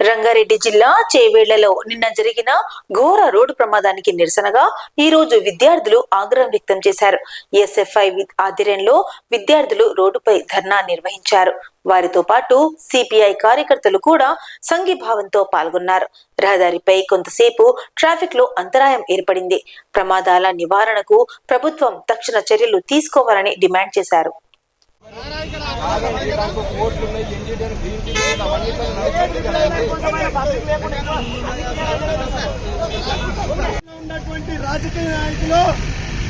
రంగారెడ్డి జిల్లా చేవేళ్లలో నిన్న జరిగిన ఘోర రోడ్డు ప్రమాదానికి నిరసనగా ఈ రోజు విద్యార్థులు ఆగ్రహం వ్యక్తం చేశారు. ఎస్ఎఫ్ఐ ఆధ్వర్యంలో విద్యార్థులు రోడ్డుపై ధర్నా నిర్వహించారు. వారితో పాటు సిపిఐ కార్యకర్తలు కూడా సంఘీభావంతో పాల్గొన్నారు. రహదారిపై కొంతసేపు ట్రాఫిక్ లో అంతరాయం ఏర్పడింది. ప్రమాదాల నివారణకు ప్రభుత్వం తక్షణ చర్యలు తీసుకోవాలని డిమాండ్ చేశారు. రాజకీయ నాయకులు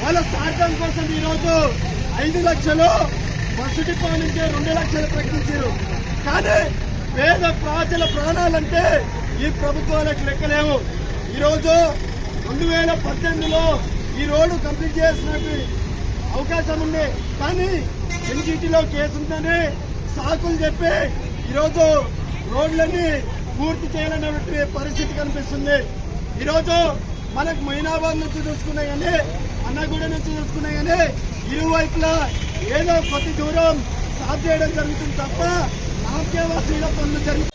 వాళ్ళ స్వార్థం కోసం ఈరోజు 5 లక్షలు బస్సు డిపో నుంచి 2 లక్షలు ప్రకటించారు. కానీ పేద ప్రజల ప్రాణాలంటే ఈ ప్రభుత్వాలకు లెక్కలేవు. ఈరోజు 2018లో ఈ రోడ్డు కంప్లీట్ చేసినట్టు అవకాశం ఉంది. కానీ ఎన్జిటిలో కేసు ఉందని సాకులు చెప్పి ఈరోజు రోడ్లన్నీ పూర్తి చేయాలన్నటువంటి పరిస్థితి కనిపిస్తుంది. ఈరోజు మనకు మైనాబాద్ నుంచి చూసుకున్నా కానీ అన్నగూడ నుంచి చూసుకున్నా కానీ ఇరువైపులా ఏదో కొద్ది దూరం సాఫ్ చేయడం జరుగుతుంది తప్ప నామకేవాసీల పనులు జరుగుతుంది.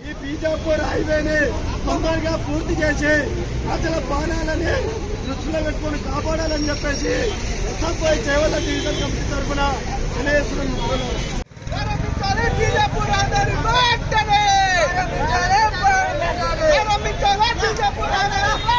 ఈ బీజాపూర్ హైవేని తొందరగా పూర్తి చేసి ప్రజల ప్రాణాలని దృష్టిలో పెట్టుకొని కాపాడాలని చెప్పేసి ఎస్ఎఫ్ఐ చేవల డివిజన్ కమిటీ తరఫున తెలియజేస్తున్నాం.